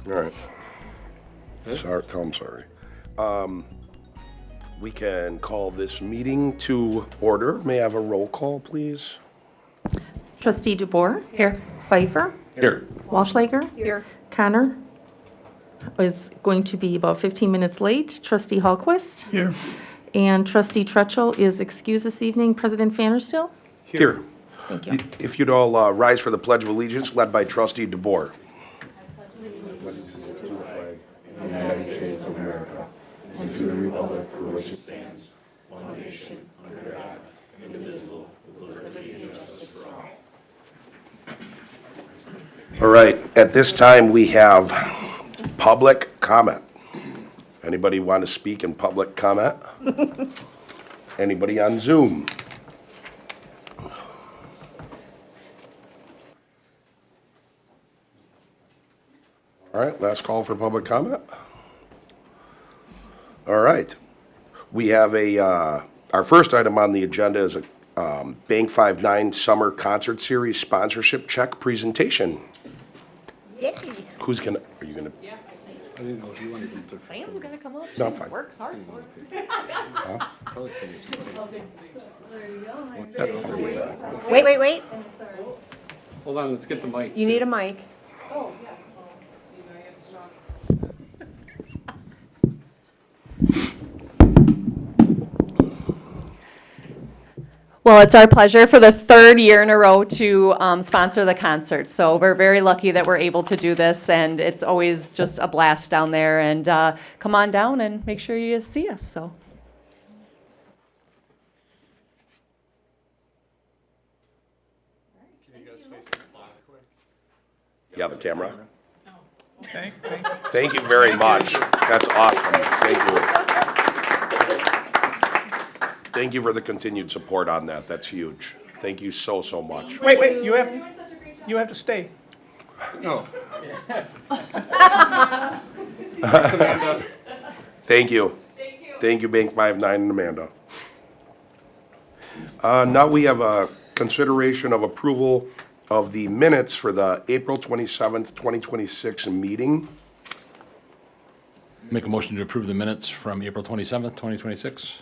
All right. Sorry, tell him sorry. We can call this meeting to order. May I have a roll call, please? Trustee Boer. Here. Pfeiffer. Here. Walschlager. Here. Connor is going to be about 15 minutes late. Trustee Hallquist. Here. And Trustee Trutchell is excused this evening. President Vanderstill. Here. Thank you. If you'd all rise for the Pledge of Allegiance, led by Trustee Boer. United States of America, and to the republic for which it stands, one nation, under God, indivisible, with liberty and justice for all. All right, at this time, we have public comment. Anybody want to speak in public comment? Anybody on Zoom? All right, last call for public comment. All right. We have our first item on the agenda is a Bank 5-9 Summer Concert Series sponsorship check presentation. Yay. Are you gonna? I didn't know if you wanted to. Sam's gonna come up. No, She fine. works hard for it. Wait. Hold on, let's get the mic. You need a mic. Well, it's our pleasure for the third year in a row to sponsor the concert. So we're very lucky that we're able to do this, and it's always just a blast down there. And come on down and make sure you see us. So. Yeah, the camera. Okay. Thank you very much. That's awesome. Thank you. Thank you for the continued support on that. That's huge. Thank you so much. Wait, you have to stay. No. Thank you. Thank you, Bank 5-9 and Amanda. Now we have a consideration of approval of the minutes for the April 27th, 2026 meeting. Make a motion to approve the minutes from April 27th, 2026.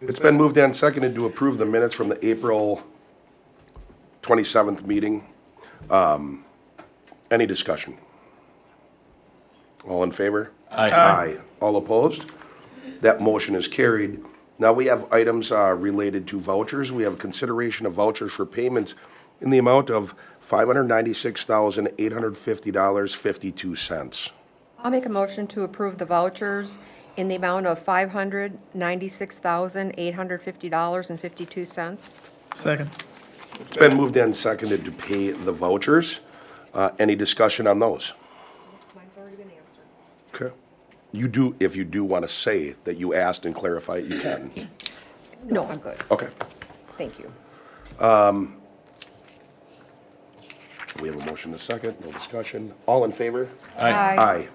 It's been moved and seconded to approve the minutes from the April 27th meeting. Any discussion? All in favor? Aye. Aye. All opposed? That motion is carried. Now we have items related to vouchers. We have consideration of vouchers for payments in the amount of $596,850.52. I'll make a motion to approve the vouchers in the amount of $596,850.52. Second. It's been moved and seconded to pay the vouchers. Any discussion on those? Mine's already been answered. Okay. You do, if you do want to say that you asked and clarify it, you can. No, I'm good. Okay. Thank you. We have a motion to second, no discussion. All in favor? Aye. Aye.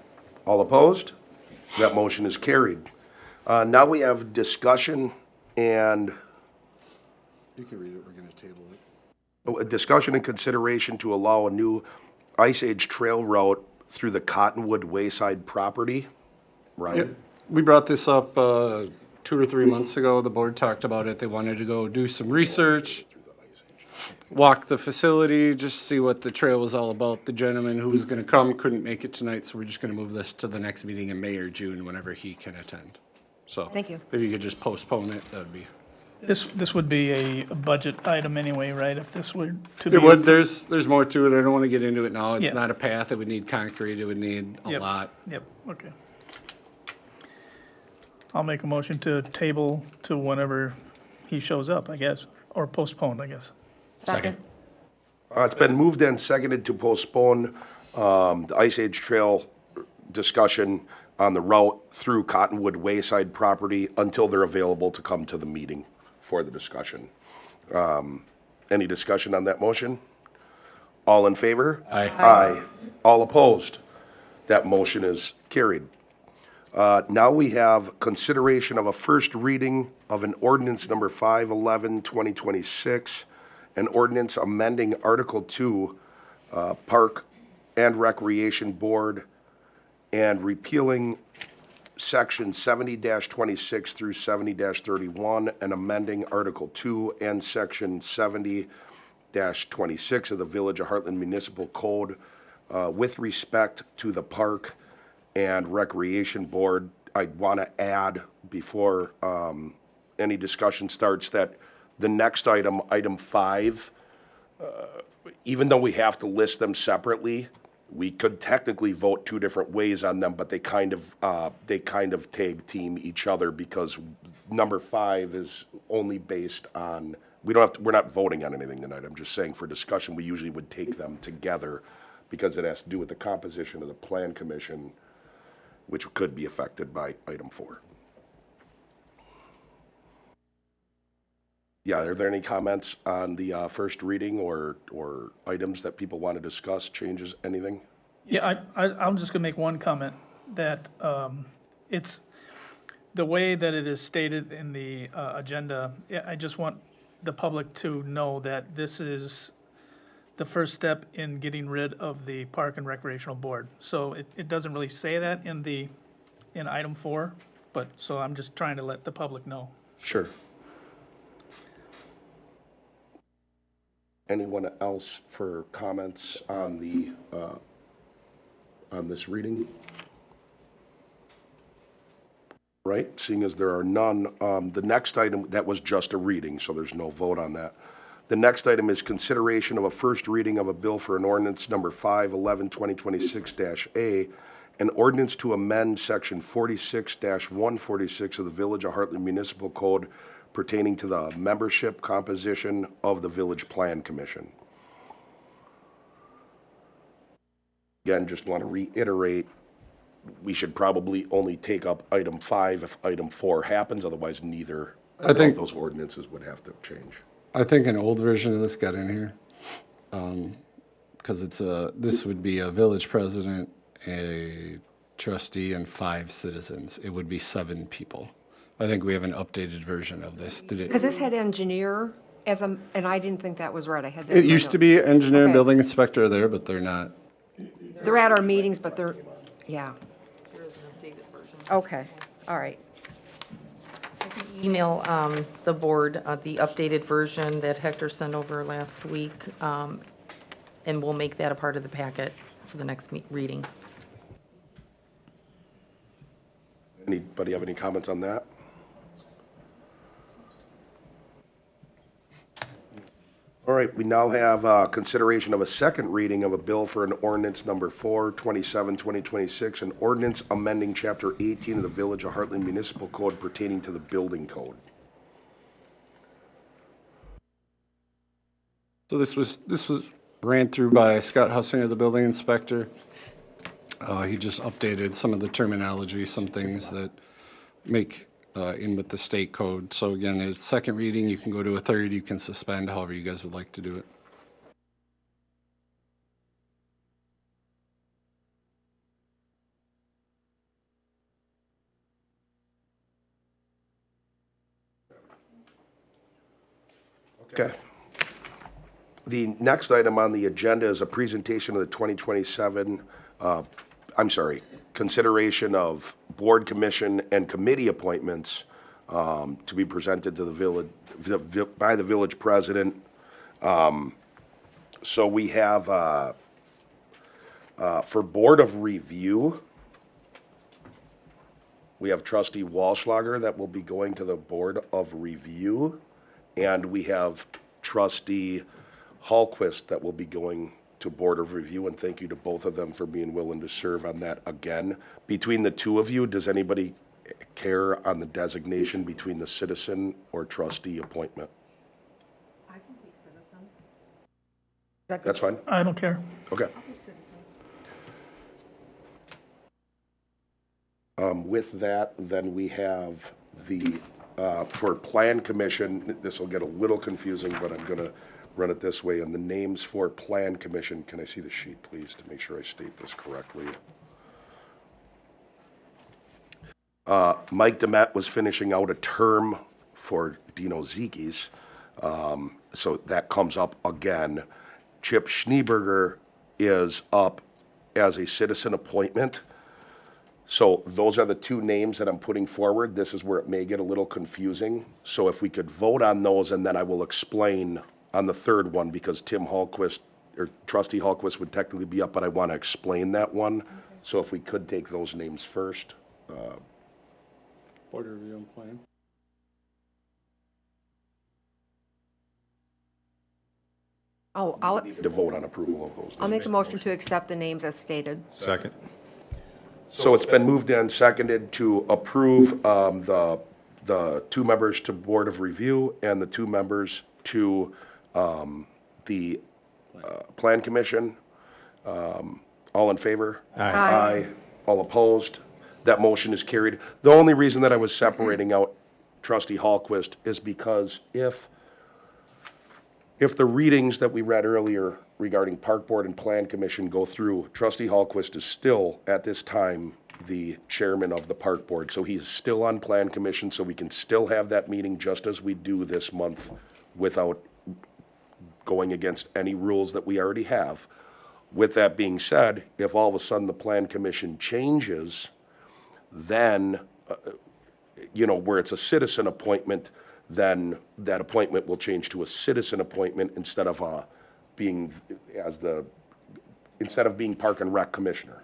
All opposed? That motion is carried. Now we have discussion and You can read it, we're gonna table it. discussion and consideration to allow a new Ice Age trail route through the Cottonwood Wayside property. Ryan? Yep. We brought this up 2 or 3 months ago. The board talked about it. They wanted to go do some research, walk the facility, just see what the trail was all about. The gentleman who was going to come couldn't make it tonight, so we're just going to move this to the next meeting in May or June, whenever he can attend. So Thank you. if you could just postpone it, that would be. This would be a budget item anyway, right? If this were to be. It would. There's more to it. I don't want to get into it now. It's Yeah. not a path. It would need concrete. It would need a Yep. lot. Yep, okay. I'll make a motion to table to whenever he shows up, I guess, or postponed, I guess. Second. It's been moved and seconded to postpone the Ice Age Trail discussion on the route through Cottonwood Wayside property until they're available to come to the meeting for the discussion. Any discussion on that motion? All in favor? Aye. Aye. All opposed? That motion is carried. Now we have consideration of a first reading of an ordinance number 511, 2026, an ordinance amending Article 2, Park and Recreation Board, and repealing Section 70-26 through 70-31, and amending Article 2 and Section 70-26 of the Village of Hartland Municipal Code with respect to the Park and Recreation Board. I'd want to add before any discussion starts that the next item, item 5, even though we have to list them separately, we could technically vote 2 different ways on them, but they kind of tag team each other, because number 5 is only based on, we're not voting on anything tonight. I'm just saying for discussion, we usually would take them together because it has to do with the composition of the Plan Commission, which could be affected by item 4. Yeah, are there any comments on the first reading or items that people want to discuss, changes, anything? Yeah, I'm just gonna make one comment, that it's, the way that it is stated in the agenda, I just want the public to know that this is the first step in getting rid of the Park and Recreational Board. So it doesn't really say that in item 4, but, so I'm just trying to let the public know. Sure. Anyone else for comments on the, on this reading? Right, seeing as there are none, the next item, that was just a reading, so there's no vote on that. The next item is consideration of a first reading of a bill for an ordinance number 511-2026-A, an ordinance to amend section 46-146 of the Village of Hartland Municipal Code pertaining to the membership composition of the Village Plan Commission. Again, just want to reiterate, we should probably only take up item 5 if item 4 happens, otherwise neither of those ordinances would have to change. I think an old version of this got in here, because this would be a village president, a trustee, and 5 citizens. It would be 7 people. I think we have an updated version of this. Because this had engineer and I didn't think that was right. I had that. It used to be engineer and Okay. building inspector there, but they're not. They're at our meetings, but they're, yeah. There is an updated version. Okay, all right. Email the board the updated version that Hector sent over last week, and we'll make that a part of the packet for the next reading. Anybody have any comments on that? All right, we now have consideration of a second reading of a bill for an ordinance number 427-2026, an ordinance amending Chapter 18 of the Village of Hartland Municipal Code pertaining to the building code. So this was ran through by Scott Hussinger, the building inspector. He just updated some of the terminology, some things that make in with the state code. So again, it's second reading, you can go to a third, you can suspend, however you guys would like to do it. Okay. The next item on the agenda is a presentation of the 2027, consideration of board, commission, and committee appointments to be presented to the village, by the village president. So we have, for Board of Review, we have Trustee Walschlager that will be going to the Board of Review, and we have Trustee Hallquist that will be going to Board of Review, and thank you to both of them for being willing to serve on that again. Between the two of you, does anybody care on the designation between the citizen or trustee appointment? I can take citizen. That's fine? I don't care. Okay. With that, then we have the, for Plan Commission, this will get a little confusing, but I'm going to run it this way. And the names for Plan Commission, can I see the sheet, please, to make sure I state this correctly? Mike Demet was finishing out a term for Dino Zekis, so that comes up again. Chip Schneeberger is up as a citizen appointment. So those are the two names that I'm putting forward. This is where it may get a little confusing. So if we could vote on those, and then I will explain on the third one, because Tim Hallquist, or Trustee Hallquist would technically be up, but I want to explain that one. So if we could take those names first. Board review and plan. I'll To vote on approval of those. make a motion to accept the names as stated. Second. So it's been moved and seconded to approve the two members to Board of Review and the two members to the Plan Commission. All in favor? Aye. All opposed? That motion is carried. The only reason that I was separating out Trustee Hallquist is because if the readings that we read earlier regarding Park Board and Plan Commission go through, Trustee Hallquist is still, at this time, the chairman of the Park Board. So he's still on Plan Commission, so we can still have that meeting just as we do this month without going against any rules that we already have. With that being said, if all of a sudden the Plan Commission changes, then, where it's a citizen appointment, then that appointment will change to a citizen appointment instead of being Park and Rec Commissioner.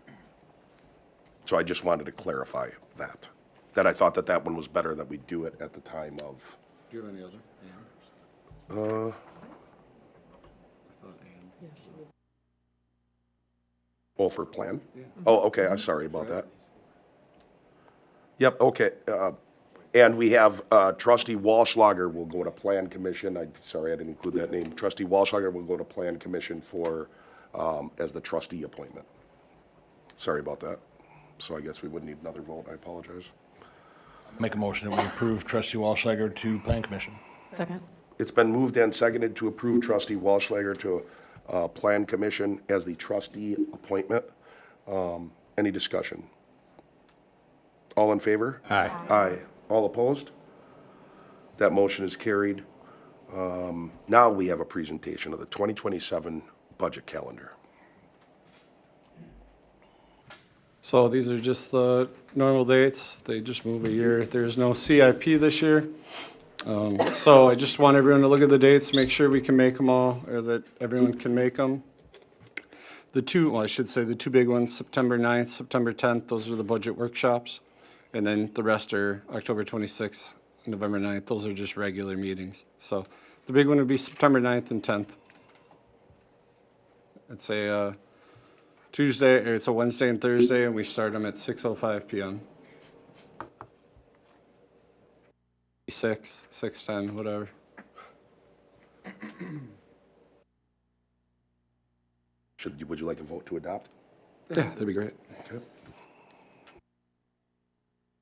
So I just wanted to clarify that I thought that one was better that we do it at the time of. Do you have any other? Oh, for plan? Oh, okay, I'm sorry about that. Yep, okay. And we have Trustee Walschlager will go to Plan Commission. Sorry, I didn't include that name. Trustee Walschlager will go to Plan Commission as the trustee appointment. Sorry about that. So I guess we would need another vote. I apologize. Make a motion that we approve Trustee Walschlager to Plan Commission. Second. It's been moved and seconded to approve Trustee Walschlager to Plan Commission as the trustee appointment. Any discussion? All in favor? Aye. Aye. All opposed? That motion is carried. Now we have a presentation of the 2027 budget calendar. So these are just the normal dates. They just move a year. There's no CIP this year. So I just want everyone to look at the dates, make sure we can make them all, or that everyone can make them. The two big ones, September 9th, September 10th, those are the budget workshops. And then the rest are October 26th, November 9th. Those are just regular meetings. So the big one would be September 9th and 10th. It's a it's a Wednesday and Thursday, and we start them at 6:05 p.m. 6:10, whatever. Would you like a vote to adopt? Yeah, that'd be great. Okay.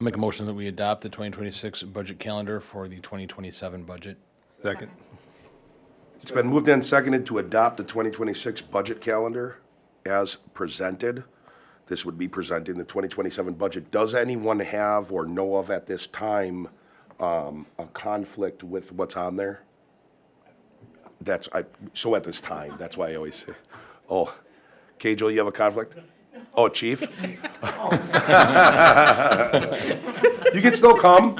Make a motion that we adopt the 2026 budget calendar for the 2027 budget. Second. It's been moved and seconded to adopt the 2026 budget calendar as presented. This would be presenting the 2027 budget. Does anyone have or know of at this time a conflict with what's on there? So at this time, that's why I always say, oh, Kajal, you have a conflict? Oh, Chief? You can still come.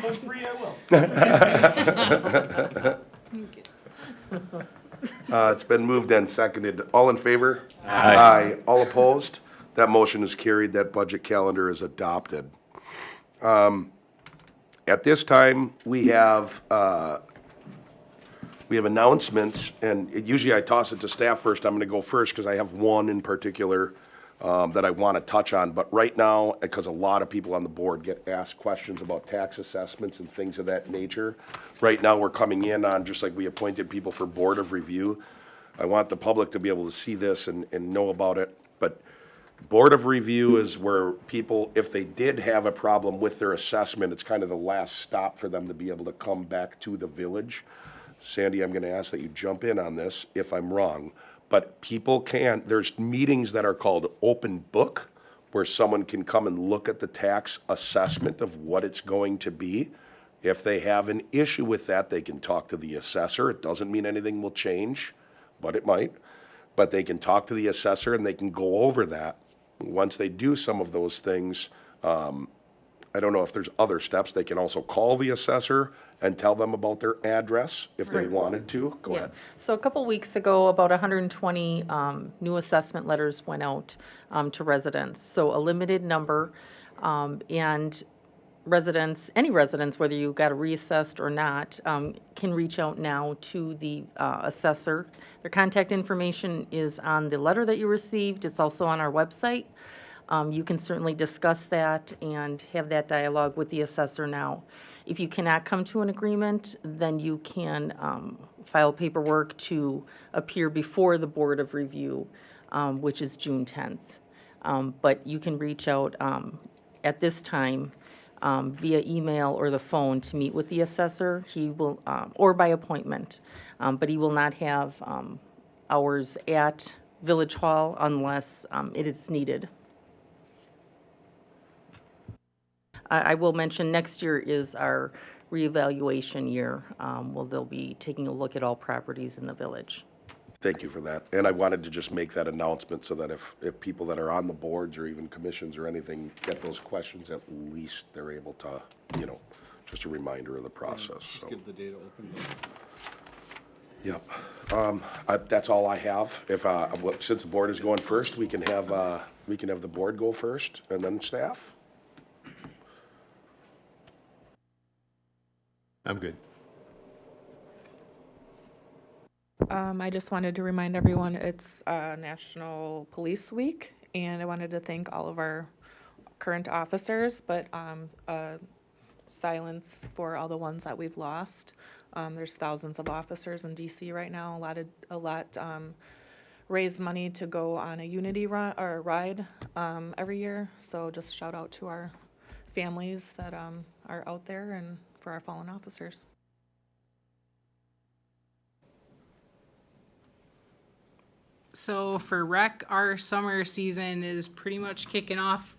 When free, I will. It's been moved and seconded. All in favor? Aye. All opposed? That motion is carried. That budget calendar is adopted. At this time, we have announcements, and usually I toss it to staff first. I'm going to go first because I have one in particular that I want to touch on. But right now, because a lot of people on the board get asked questions about tax assessments and things of that nature, right now we're coming in on, just like we appointed people for Board of Review. I want the public to be able to see this and know about it. But Board of Review is where people, if they did have a problem with their assessment, it's kind of the last stop for them to be able to come back to the village. Sandy, I'm going to ask that you jump in on this if I'm wrong. But people there's meetings that are called open book, where someone can come and look at the tax assessment of what it's going to be. If they have an issue with that, they can talk to the assessor. It doesn't mean anything will change, but it might. but they can talk to the assessor and they can go over that. Once they do some of those things, I don't know if there's other steps. They can also call the assessor and tell them about their address if they wanted to. Go Yeah. ahead. So a couple weeks ago, about 120 new assessment letters went out to residents. So a limited number, and residents, any residents, whether you got reassessed or not, can reach out now to the assessor. Their contact information is on the letter that you received. It's also on our website. You can certainly discuss that and have that dialogue with the assessor now. If you cannot come to an agreement, then you can file paperwork to appear before the Board of Review, which is June 10th. But you can reach out at this time via email or the phone to meet with the assessor. He will, or by appointment, but he will not have hours at Village Hall unless it is needed. I will mention next year is our reevaluation year. Well, they'll be taking a look at all properties in the village. Thank you for that. And I wanted to just make that announcement so that if people that are on the boards or even commissions or anything get those questions, at least they're able to, just a reminder of the process. So. Give the data open. Yep. That's all I have. If, since the board is going first, we can have the board go first and then staff. I'm good. I just wanted to remind everyone it's National Police Week, and I wanted to thank all of our current officers, but silence for all the ones that we've lost. There's thousands of officers in DC right now. A lot raise money to go on a unity run or ride every year. So just shout out to our families that are out there and for our fallen officers. So for rec, our summer season is pretty much kicking off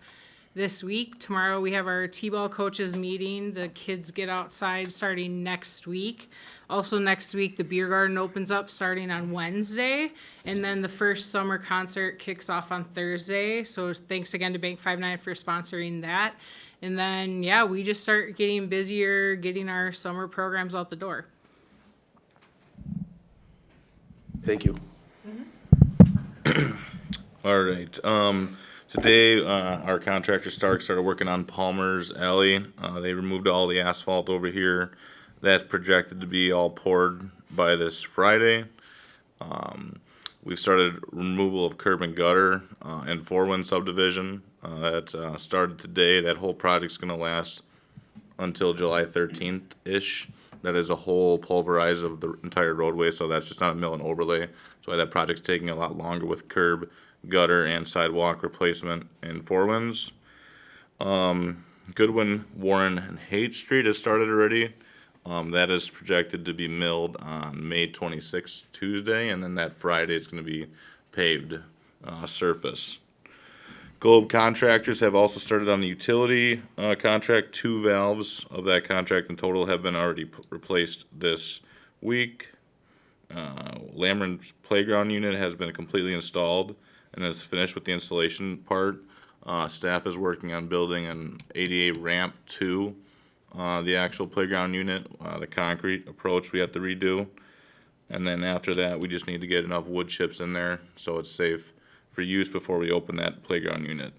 this week. Tomorrow we have our T-ball coaches meeting. The kids get outside starting next week. Also next week, the beer garden opens up starting on Wednesday. And then the first summer concert kicks off on Thursday. So thanks again to Bank 59 for sponsoring that. And then, yeah, we just start getting busier, getting our summer programs out the door. Thank you. All right. Today, our contractor Stark started working on Palmer's Alley. They removed all the asphalt over here. That's projected to be all poured by this Friday. We've started removal of curb and gutter in Forewind subdivision. That started today. That whole project's going to last until July 13th-ish. That is a whole pulverize of the entire roadway, so that's just not a mill and overlay. That's why that project's taking a lot longer with curb, gutter, and sidewalk replacement in Forewinds. Goodwin, Warren, and Haight Street has started already. That is projected to be milled on May 26th, Tuesday, and then that Friday it's going to be paved surface. Globe Contractors have also started on the utility contract. 2 valves of that contract in total have been already replaced this week. Lamren's playground unit has been completely installed and is finished with the installation part. Staff is working on building an ADA ramp to the actual playground unit. The concrete approach we have to redo. And then after that, we just need to get enough wood chips in there so it's safe for use before we open that playground unit.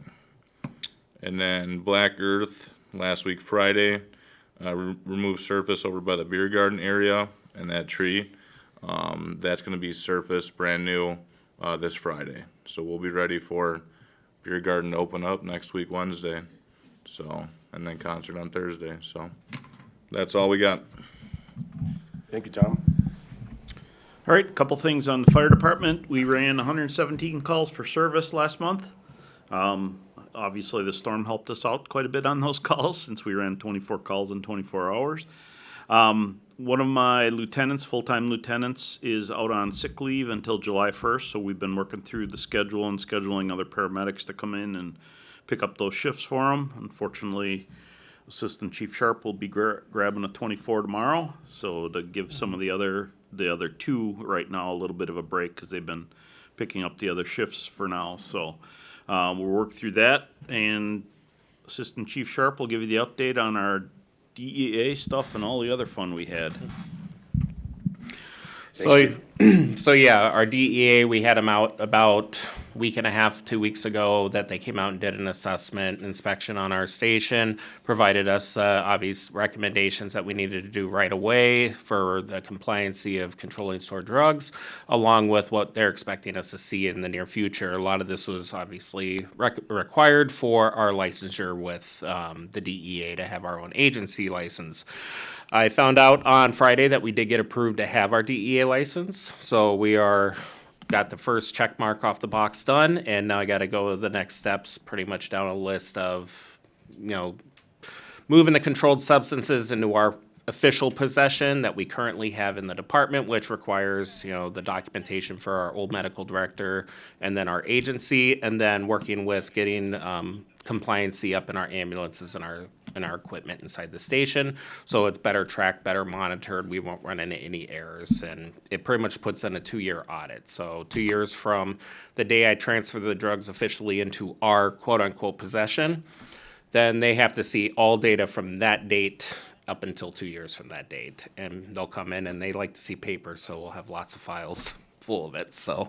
And then Black Earth, last week Friday, removed surface over by the beer garden area and that tree. That's going to be surfaced brand new this Friday. So we'll be ready for beer garden to open up next week Wednesday. So, and then concert on Thursday. So that's all we got. Thank you, Tom. All right, a couple things on the fire department. We ran 117 calls for service last month. Obviously, the storm helped us out quite a bit on those calls since we ran 24 calls in 24 hours. One of my lieutenants, full-time lieutenants, is out on sick leave until July 1st, so we've been working through the schedule and scheduling other paramedics to come in and pick up those shifts for them. Unfortunately, Assistant Chief Sharp will be grabbing a 24 tomorrow, so to give some of the other 2 right now a little bit of a break because they've been picking up the other shifts for now. So we'll work through that, and Assistant Chief Sharp will give you the update on our DEA stuff and all the other fun we had. So, so yeah, our DEA, we had them out about a week and a half, 2 weeks ago, that they came out and did an assessment inspection on our station, provided us obvious recommendations that we needed to do right away for the compliancy of controlling stored drugs, along with what they're expecting us to see in the near future. A lot of this was obviously required for our licensure with the DEA to have our own agency license. I found out on Friday that we did get approved to have our DEA license, so we got the first check mark off the box done, and now I got to go to the next steps, pretty much down a list of, moving the controlled substances into our official possession that we currently have in the department, which requires, the documentation for our old medical director and then our agency, and then working with getting compliancy up in our ambulances and our equipment inside the station, so it's better tracked, better monitored. We won't run into any errors, and it pretty much puts in a 2-year audit. So 2 years from the day I transfer the drugs officially into our quote-unquote possession, then they have to see all data from that date up until 2 years from that date, and they'll come in and they like to see paper, so we'll have lots of files full of it. So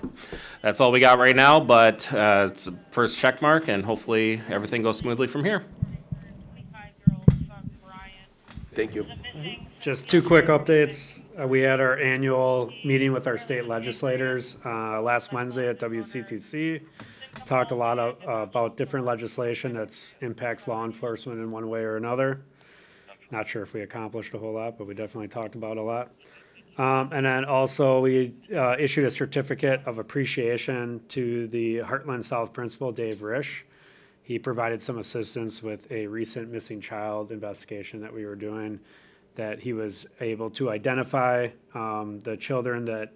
that's all we got right now, but it's a first check mark, and hopefully everything goes smoothly from here. Thank you. Just 2 quick updates. We had our annual meeting with our state legislators last Wednesday at WCTC. Talked a lot about different legislation that impacts law enforcement in one way or another. Not sure if we accomplished a whole lot, but we definitely talked about a lot. And then also we issued a certificate of appreciation to the Hartland South principal, Dave Risch. He provided some assistance with a recent missing child investigation that we were doing, that he was able to identify the children that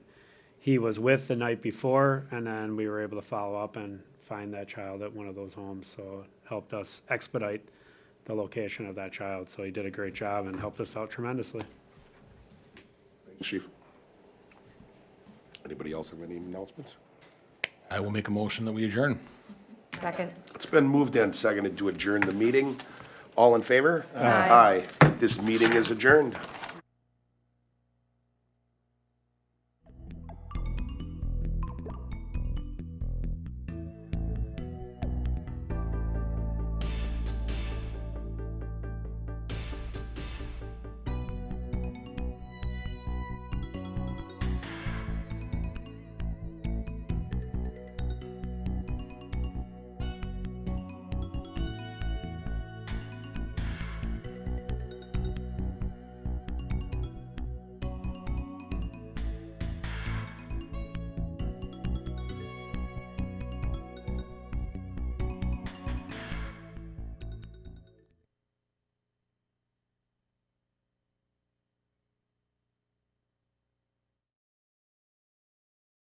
he was with the night before, and then we were able to follow up and find that child at one of those homes. So it helped us expedite the location of that child. So he did a great job and helped us out tremendously. Thanks, Chief. Anybody else have any announcements? I will make a motion that we adjourn. Second. It's been moved and seconded to adjourn the meeting. All in favor? Aye. This meeting is adjourned.